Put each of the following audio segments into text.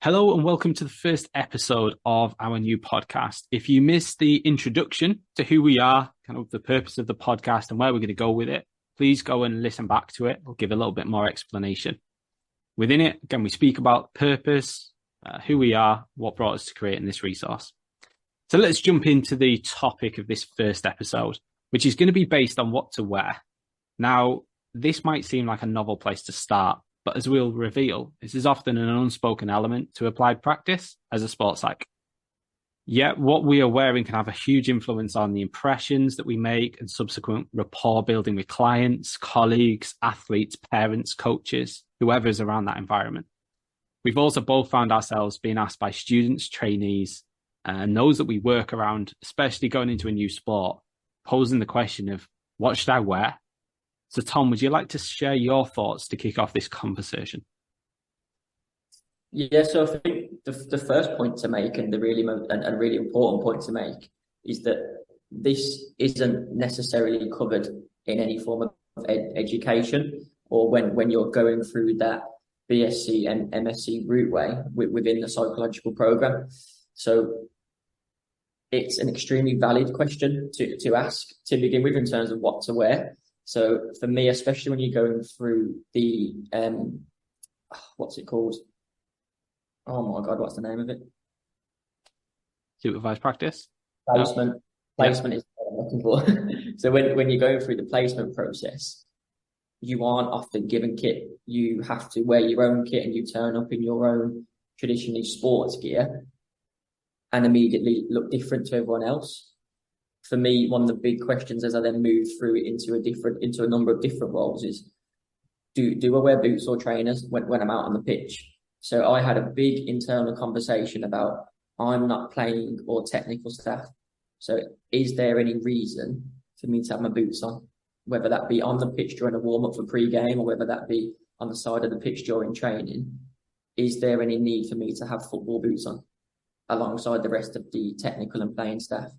Hello and welcome to the first episode of our new podcast. If you missed the introduction to who we are, kind of the purpose of the podcast and where we're going to go with it, please go and listen back to it. We'll give a little bit more explanation. Within it, again, we speak about purpose, who we are, what brought us to creating this resource. So let's jump into the topic of this first episode, which is going to be based on what to wear. Now, this might seem like a novel place to start, but as we'll reveal, this is often an unspoken element to applied practice as a sports psych. Yet what we are wearing can have a huge influence on the impressions that we make and subsequent rapport building with clients, colleagues, athletes, parents, coaches, whoever is around that environment. We've also both found ourselves being asked by students, trainees, and those that we work around, especially going into a new sport, posing the question of what should I wear? So, Tom, would you like to share your thoughts to kick off this conversation? Yeah, so I think the first point to make and the really and really important point to make is that this isn't necessarily covered in any form of education or when you're going through that BSc and MSc route way within the psychological program. So it's an extremely valid question to ask to begin with in terms of what to wear. So for me, especially when you're going through the, what's it called? Oh my God, what's the name of it? Supervised practice? Placement. No. Placement is what I'm looking for. So when you're going through the placement process, you aren't often given kit. You have to wear your own kit and you turn up in your own traditionally sports gear and immediately look different to everyone else. For me, one of the big questions as I then move through into a number of different roles is, do I wear boots or trainers when I'm out on the pitch? So I had a big internal conversation about I'm not playing or technical staff. So is there any reason for me to have my boots on, whether that be on the pitch during a warm up for pre-game or whether that be on the side of the pitch during training? Is there any need for me to have football boots on alongside the rest of the technical and playing staff?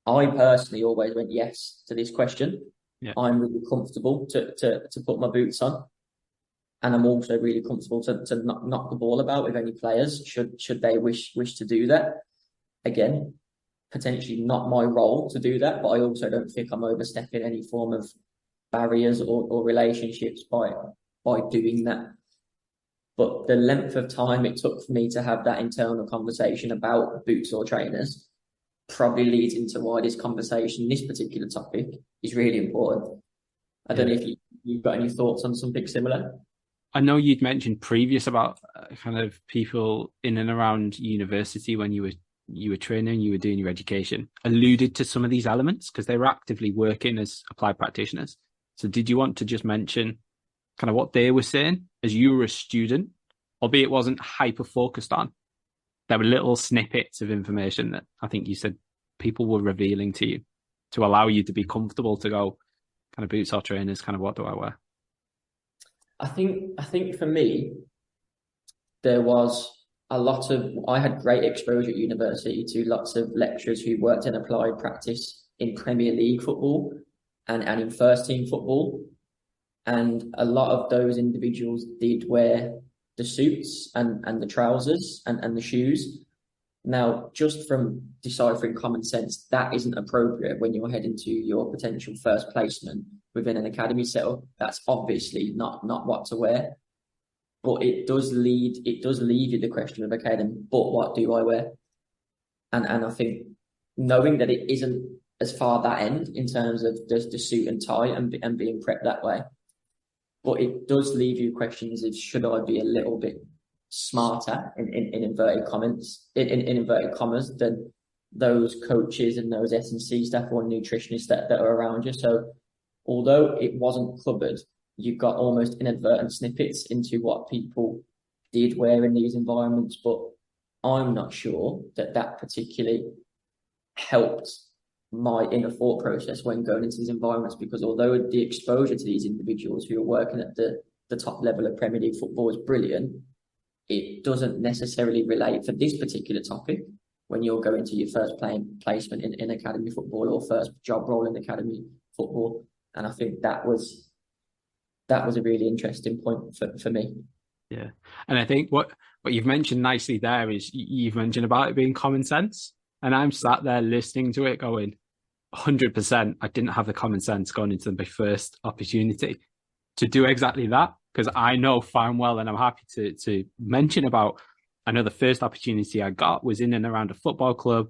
I personally always went yes to this question. Yeah. I'm really comfortable to put my boots on. And I'm also really comfortable to knock the ball about with any players should they wish to do that. Again, potentially not my role to do that, but I also don't think I'm overstepping any form of barriers or relationships by doing that. But the length of time it took for me to have that internal conversation about boots or trainers probably leads into why this conversation, this particular topic, is really important. I don't know if you've got any thoughts on something similar. I know you'd mentioned previous about kind of people in and around university when you were training, you were doing your education, alluded to some of these elements because they were actively working as applied practitioners. So did you want to just mention kind of what they were saying as you were a student, albeit it wasn't hyper focused on? There were little snippets of information that I think you said people were revealing to you to allow you to be comfortable to go kind of boots or trainers, kind of what do I wear? I think for me, there was I had great exposure at university to lots of lecturers who worked in applied practice in Premier League football and in first team football. And a lot of those individuals did wear the suits and the trousers and the shoes. Now, just from deciphering common sense, that isn't appropriate when you're heading to your potential first placement within an academy setup. That's obviously not what to wear. But it does leave you the question of, okay, then, but what do I wear? And I think knowing that it isn't as far that end in terms of the suit and tie and being prepped that way, but it does leave you questions of should I be a little bit smarter in inverted commas than those coaches and those S&C staff or nutritionists that are around you. So although it wasn't covered, you got almost inadvertent snippets into what people did wear in these environments, but I'm not sure that particularly helped my inner thought process when going into these environments, because although the exposure to these individuals who are working at the top level of Premier League football is brilliant, it doesn't necessarily relate for this particular topic when you're going to your first placement in academy football or first job role in academy football. And I think that was a really interesting point for me. Yeah. And I think what you've mentioned nicely there is you've mentioned about it being common sense. And I'm sat there listening to it going, 100%, I didn't have the common sense going into my first opportunity to do exactly that. Because I know fine well, and I'm happy to mention about, I know the first opportunity I got was in and around a football club.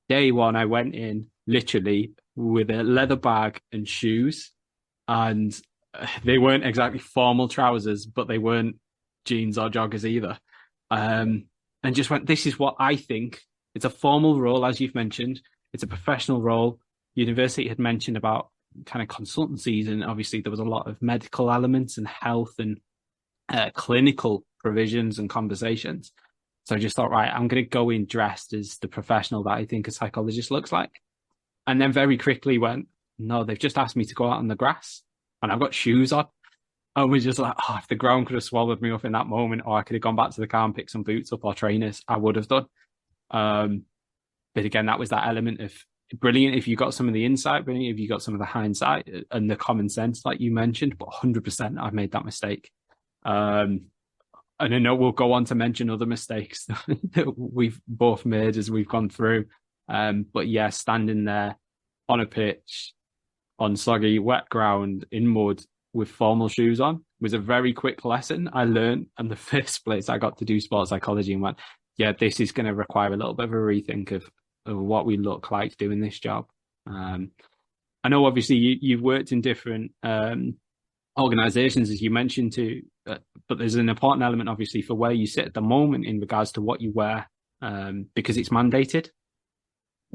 Day one, I went in literally with a leather bag and shoes, and they weren't exactly formal trousers, but they weren't jeans or joggers either. And just went, this is what I think. It's a formal role, as you've mentioned. It's a professional role. University had mentioned about kind of consultancies, and obviously there was a lot of medical elements and health and clinical provisions and conversations. So I just thought, right, I'm going to go in dressed as the professional that I think a psychologist looks like. And then very quickly went, no, they've just asked me to go out on the grass and I've got shoes on. And we're just like, oh, if the ground could have swallowed me up in that moment, or I could have gone back to the car and picked some boots up or trainers, I would have done. But again, that was that element of brilliant if you got some of the insight, brilliant if you got some of the hindsight and the common sense, like you mentioned. But 100%, I've made that mistake. And I know we'll go on to mention other mistakes that we've both made as we've gone through. But yeah, standing there on a pitch, on soggy, wet ground, in mud, with formal shoes on was a very quick lesson I learned. And the first place I got to do sports psychology and went, yeah, this is going to require a little bit of a rethink of what we look like doing this job. I know obviously you've worked in different organizations, as you mentioned too, but there's an important element obviously for where you sit at the moment in regards to what you wear, because it's mandated.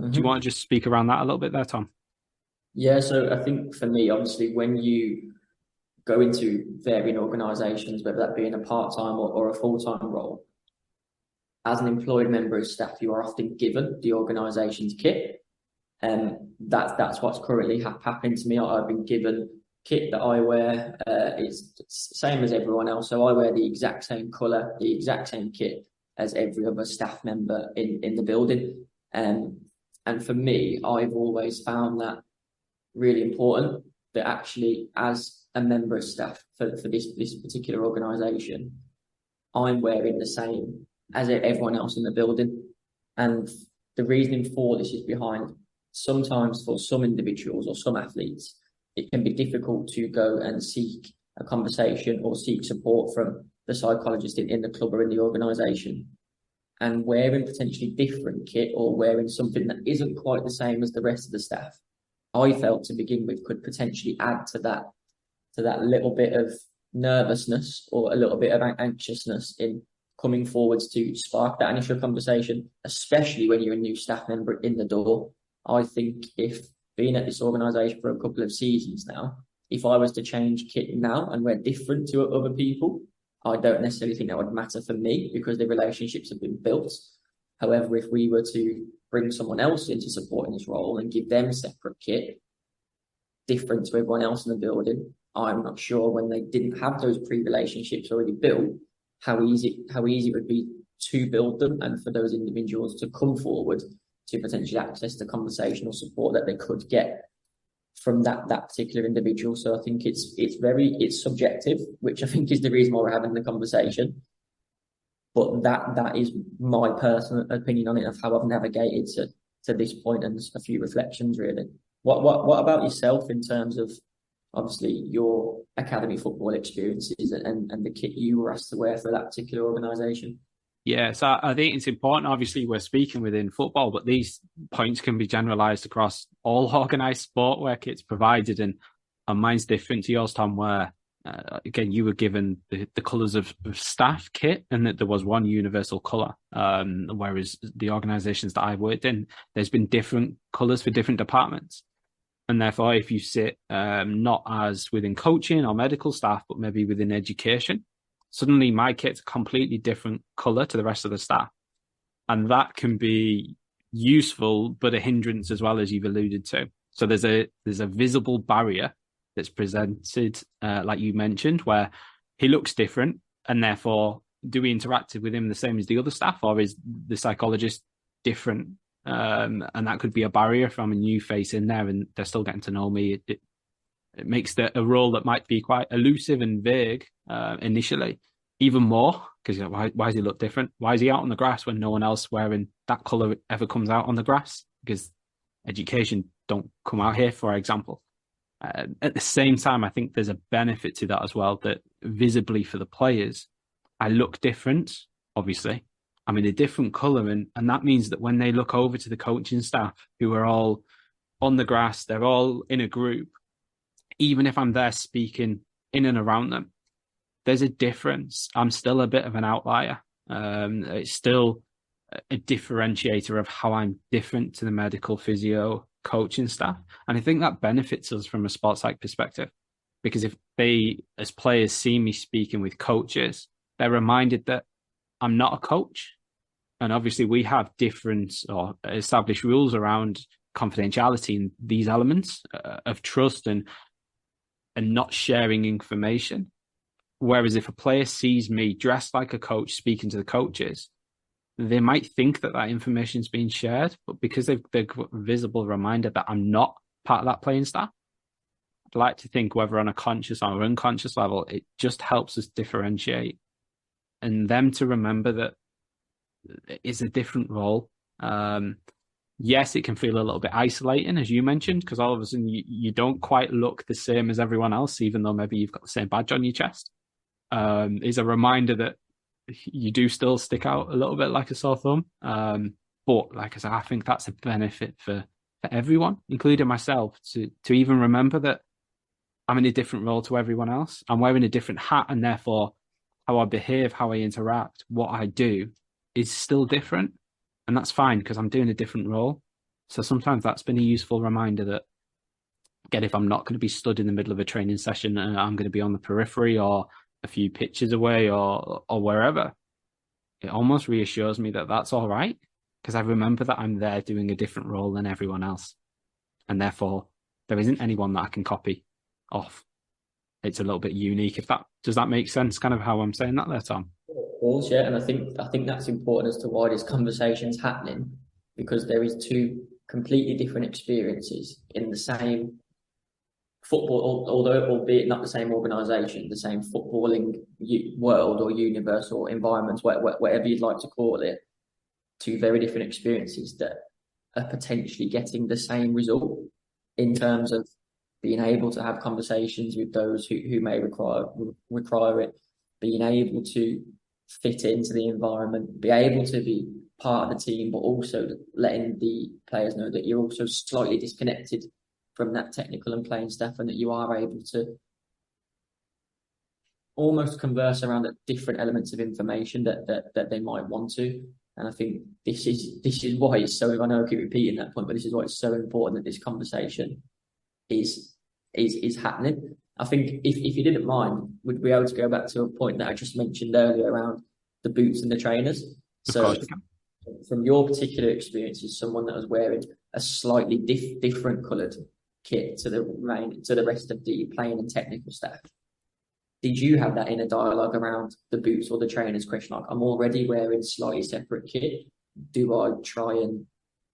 Mm-hmm. Do you want to just speak around that a little bit there, Tom? Yeah, so I think for me, obviously, when you go into varying organisations, whether that be in a part-time or a full-time role, as an employed member of staff, you are often given the organisation's kit. And that's what's currently happened to me. I've been given kit that I wear. It's the same as everyone else. So I wear the exact same colour, the exact same kit as every other staff member in the building. And for me, I've always found that really important, that actually as a member of staff for this particular organisation, I'm wearing the same as everyone else in the building. And the reasoning for this is behind, sometimes for some individuals or some athletes, it can be difficult to go and seek a conversation or seek support from the psychologist in the club or in the organisation. And wearing potentially different kit or wearing something that isn't quite the same as the rest of the staff, I felt to begin with could potentially add to that little bit of nervousness or a little bit of anxiousness in coming forwards to spark that initial conversation, especially when you're a new staff member in the door. I think if being at this organisation for a couple of seasons now, if I was to change kit now and wear different to other people, I don't necessarily think that would matter for me because the relationships have been built. However, if we were to bring someone else into supporting this role and give them separate kit, different to everyone else in the building, I'm not sure when they didn't have those pre-relationships already built, how easy it would be to build them and for those individuals to come forward to potentially access the conversational support that they could get from that particular individual. So I think it's subjective, which I think is the reason why we're having the conversation. But that is my personal opinion on it, of how I've navigated to this point, and a few reflections really. What about yourself in terms of obviously your academy football experiences and the kit you were asked to wear for that particular organisation? Yeah, so I think it's important. Obviously, we're speaking within football, but these points can be generalised across all organised sport where kit's provided, and mine's different to yours, Tom, where again, you were given the colours of staff kit and that there was one universal colour, whereas the organisations that I've worked in, there's been different colours for different departments. And therefore, if you sit not as within coaching or medical staff, but maybe within education, suddenly my kit's a completely different colour to the rest of the staff. And that can be useful, but a hindrance as well, as you've alluded to. So there's a visible barrier that's presented, like you mentioned, where he looks different, and therefore, do we interact with him the same as the other staff, or is the psychologist different? And that could be a barrier from a new face in there, and they're still getting to know me. It makes a role that might be quite elusive and vague initially. even more because why does he look different? Why is he out on the grass when no one else wearing that colour ever comes out on the grass? Because education don't come out here, for example. At the same time, I think there's a benefit to that as well, that visibly for the players, I look different, obviously. I'm in a different colour, and that means that when they look over to the coaching staff who are all on the grass, they're all in a group, even if I'm there speaking in and around them, there's a difference. I'm still a bit of an outlier. It's still a differentiator of how I'm different to the medical physio coaching staff. And I think that benefits us from a sports psych perspective, because if they, as players, see me speaking with coaches, they're reminded that I'm not a coach. And obviously we have different or established rules around confidentiality and these elements of trust and not sharing information. Whereas if a player sees me dressed like a coach speaking to the coaches, they might think that that information is being shared, but because they've got a visible reminder that I'm not part of that playing staff, I'd like to think whether on a conscious or unconscious level, it just helps us differentiate and them to remember that it's a different role. Yes, it can feel a little bit isolating, as you mentioned, because all of a sudden you don't quite look the same as everyone else, even though maybe you've got the same badge on your chest. Is a reminder that you do still stick out a little bit like a sore thumb. But like I said, I think that's a benefit for everyone, including myself, to even remember that I'm in a different role to everyone else. I'm wearing a different hat, and therefore how I behave, how I interact, what I do is still different. And that's fine because I'm doing a different role. So sometimes that's been a useful reminder that, again, if I'm not going to be stood in the middle of a training session and I'm going to be on the periphery or a few pitches away or wherever, it almost reassures me that that's all right, because I remember that I'm there doing a different role than everyone else. And therefore, there isn't anyone that I can copy off. It's a little bit unique. Does that make sense, kind of how I'm saying that there, Tom? Of course, yeah, and I think that's important as to why this conversation's happening, because there is two completely different experiences in the same football, although albeit not the same organisation, the same footballing world or universe or environment, whatever you'd like to call it. Two very different experiences that are potentially getting the same result in terms of being able to have conversations with those who may require it, being able to fit into the environment, be able to be part of the team, but also letting the players know that you're also slightly disconnected from that technical and playing staff, and that you are able to almost converse around the different elements of information that they might want to. And I think this is why it's so, I know I keep repeating that point, but this is why it's so important that this conversation is happening. I think if you didn't mind, we'd be able to go back to a point that I just mentioned earlier around the boots and the trainers. So from your particular experience as someone that was wearing a slightly different coloured kit to the rest of the playing and technical staff, did you have that inner dialogue around the boots or the trainers question? Like, I'm already wearing slightly separate kit. Do I try and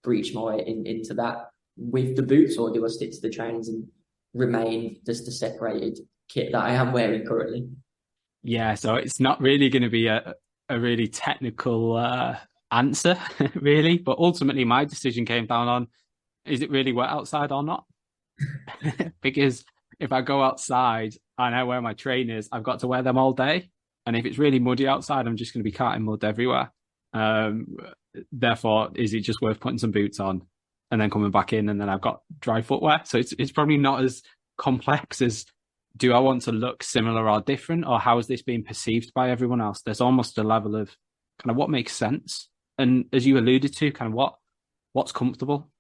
breach my into that with the boots, or do I stick to the trainers and remain just the separated kit that I am wearing currently? Yeah, so it's not really going to be a really technical answer, really. But ultimately, my decision came down on, is it really wet outside or not? Because if I go outside and I wear my trainers, I've got to wear them all day. And if it's really muddy outside, I'm just going to be carting mud everywhere. Therefore, is it just worth putting some boots on and then coming back in, and then I've got dry footwear? So it's probably not as complex as, do I want to look similar or different, or how is this being perceived by everyone else? There's almost a level of kind of what makes sense. And as you alluded to, kind of what's comfortable.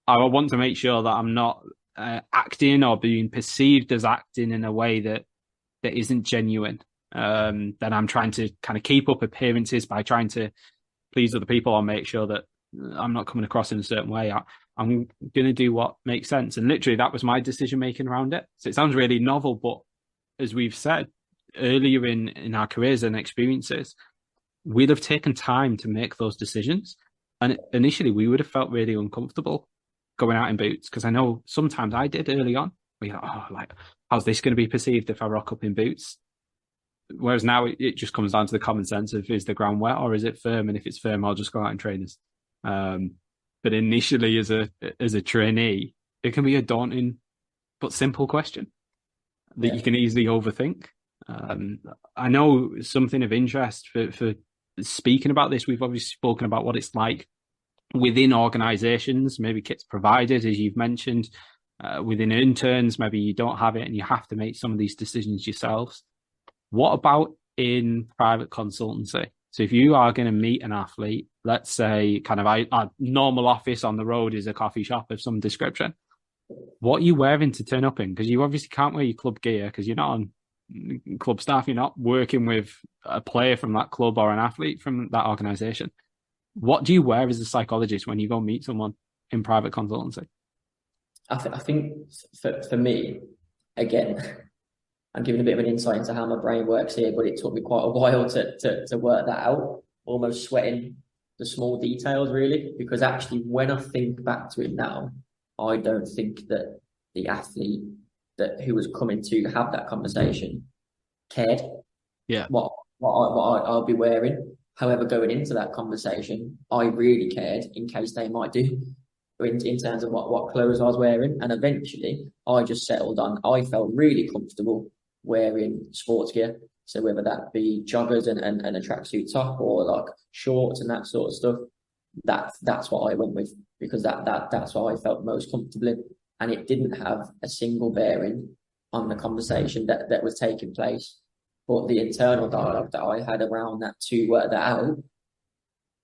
I want to make sure that I'm not acting or being perceived as acting in a way that isn't genuine. That I'm trying to kind of keep up appearances by trying to please other people or make sure that I'm not coming across in a certain way. I'm going to do what makes sense. And literally that was my decision making around it. So it sounds really novel, but as we've said earlier in our careers and experiences, we'd have taken time to make those decisions. And initially we would have felt really uncomfortable going out in boots, because I know sometimes I did early on. We're like, how's this going to be perceived if I rock up in boots? Whereas now it just comes down to the common sense of, is the ground wet or is it firm? And if it's firm, I'll just go out in trainers. But initially, as a trainee, it can be a daunting but simple question that you can easily overthink. I know something of interest for speaking about this. We've obviously spoken about what it's like within organizations, maybe kits provided, as you've mentioned, within interns, maybe you don't have it and you have to make some of these decisions yourselves. What about in private consultancy? So if you are going to meet an athlete, let's say kind of a normal office on the road is a coffee shop of some description. What are you wearing to turn up in? Because you obviously can't wear your club gear because you're not on club staff. You're not working with a player from that club or an athlete from that organization. What do you wear as a psychologist when you go meet someone in private consultancy? I think for me, again, I'm giving a bit of an insight into how my brain works here, but it took me quite a while to work that out, almost sweating the small details, really, because actually when I think back to it now, I don't think that the athlete who was coming to have that conversation cared what I'll be wearing. However, going into that conversation, I really cared in case they might do in terms of what clothes I was wearing. And eventually I just settled on, I felt really comfortable wearing sports gear. So whether that be joggers and a tracksuit top or like shorts and that sort of stuff, that's what I went with, because that's what I felt most comfortable in. And it didn't have a single bearing on the conversation that was taking place. But the internal dialogue that I had around that to work that out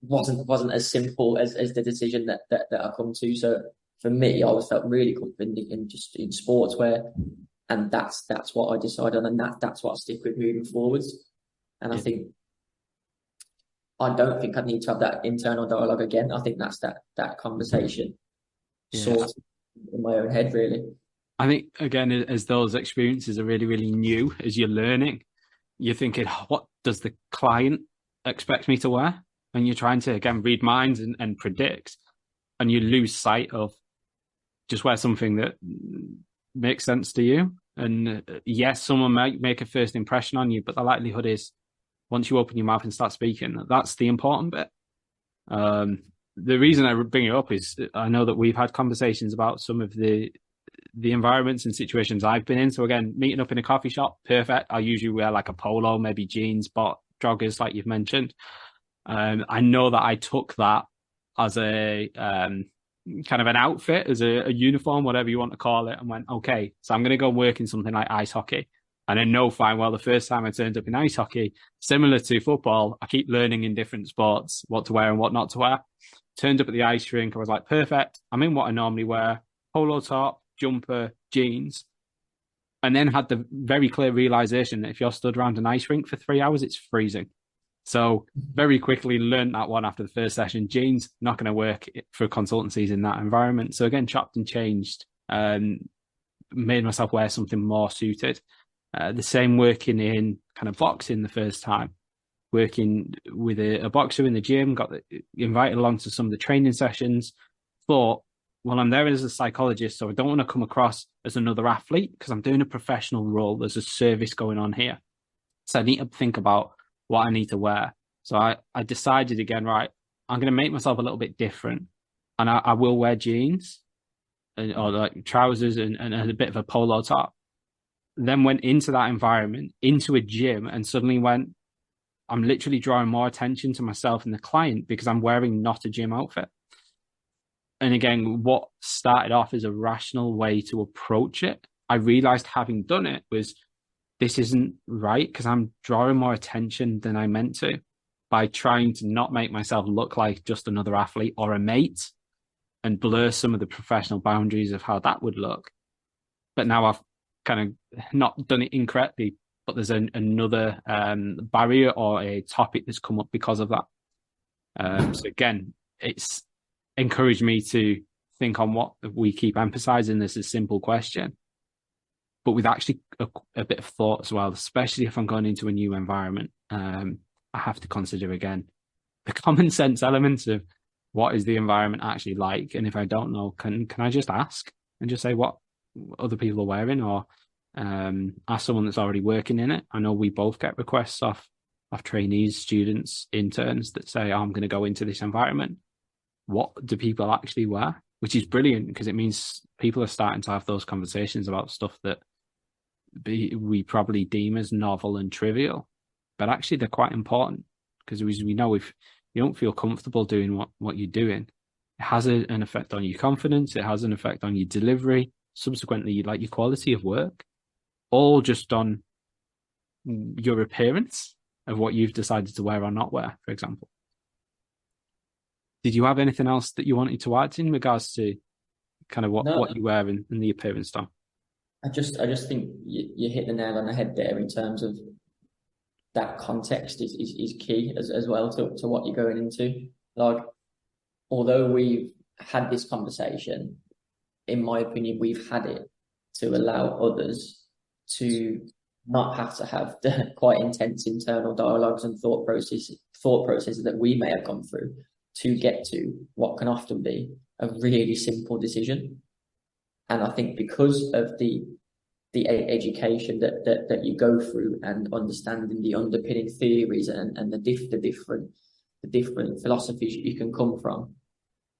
wasn't as simple as the decision that I come to. So for me, I always felt really confident in sportswear, and that's what I decided on, and that's what I stick with moving forwards. And I don't think I need to have that internal dialogue again. I think that's that conversation sorted in my own head, really. I think, again, as those experiences are really, really new, as you're learning, you're thinking, what does the client expect me to wear? And you're trying to, again, read minds and predict, and you lose sight of just wear something that makes sense to you. And yes, someone might make a first impression on you, but the likelihood is once you open your mouth and start speaking, that's the important bit. The reason I bring it up is I know that we've had conversations about some of the environments and situations I've been in. So again, meeting up in a coffee shop, perfect. I usually wear like a polo, maybe jeans, but joggers, like you've mentioned. I know that I took that as a kind of an outfit, as a uniform, whatever you want to call it, and went, okay, so I'm going to go work in something like ice hockey. And I know fine well the first time I turned up in ice hockey, similar to football, I keep learning in different sports what to wear and what not to wear. Turned up at the ice rink, I was like, perfect. I'm in what I normally wear, polo top, jumper, jeans. And then had the very clear realization that if you're stood around an ice rink for 3 hours, it's freezing. So very quickly learned that one after the first session. Jeans, not going to work for consultancies in that environment. So again, chopped and changed, made myself wear something more suited. The same working in kind of boxing the first time, working with a boxer in the gym, got invited along to some of the training sessions. Thought, well, I'm there as a psychologist, so I don't want to come across as another athlete because I'm doing a professional role. There's a service going on here. So I need to think about what I need to wear. So I decided again, right, I'm going to make myself a little bit different. And I will wear jeans or like trousers and a bit of a polo top. Then went into that environment, into a gym, and suddenly went, I'm literally drawing more attention to myself and the client because I'm wearing not a gym outfit. And again, what started off as a rational way to approach it, I realized having done it was, this isn't right because I'm drawing more attention than I meant to by trying to not make myself look like just another athlete or a mate and blur some of the professional boundaries of how that would look. But now I've kind of not done it incorrectly, but there's another barrier or a topic that's come up because of that. So again, it's encouraged me to think on what we keep emphasizing. This is a simple question, but with actually a bit of thought as well, especially if I'm going into a new environment. I have to consider again the common sense elements of what is the environment actually like, and if I don't know, can I just ask and just say what other people are wearing, or As someone that's already working in it, I know we both get requests off trainees, students, interns that say, oh, I'm going to go into this environment. What do people actually wear? Which is brilliant because it means people are starting to have those conversations about stuff that we probably deem as novel and trivial, but actually they're quite important because we know if you don't feel comfortable doing what you're doing, it has an effect on your confidence, it has an effect on your delivery, subsequently like your quality of work, all just on your appearance of what you've decided to wear or not wear, for example. Did you have anything else that you wanted to add in regards to kind of what you wear and the appearance style? I just think you hit the nail on the head there in terms of that context is key as well to what you're going into. Like, although we've had this conversation, in my opinion, we've had it to allow others to not have to have the quite intense internal dialogues and thought processes that we may have gone through to get to what can often be a really simple decision. And I think because of the education that you go through and understanding the underpinning theories and the different philosophies you can come from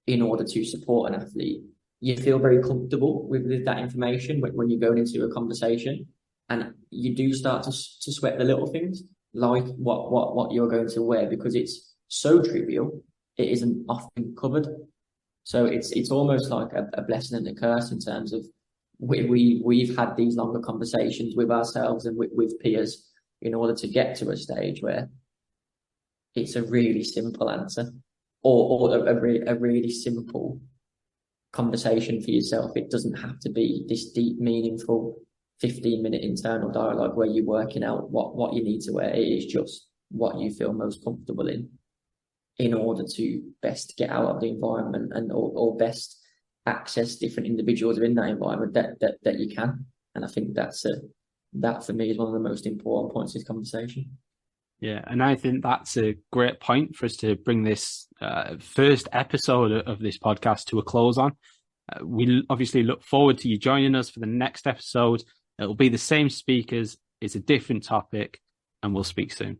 in order to support an athlete, you feel very comfortable with that information when you're going into a conversation, and you do start to sweat the little things like what you're going to wear, because it's so trivial, it isn't often covered. So it's almost like a blessing and a curse in terms of we've had these longer conversations with ourselves and with peers in order to get to a stage where it's a really simple answer or a really simple conversation for yourself. It doesn't have to be this deep, meaningful 15-minute internal dialogue where you're working out what you need to wear. It is just what you feel most comfortable in order to best get out of the environment and or best access different individuals within that environment that you can. And I think that for me is one of the most important points of this conversation. Yeah, and I think that's a great point for us to bring this first episode of this podcast to a close on. We obviously look forward to you joining us for the next episode. It'll be the same speakers, it's a different topic, and we'll speak soon.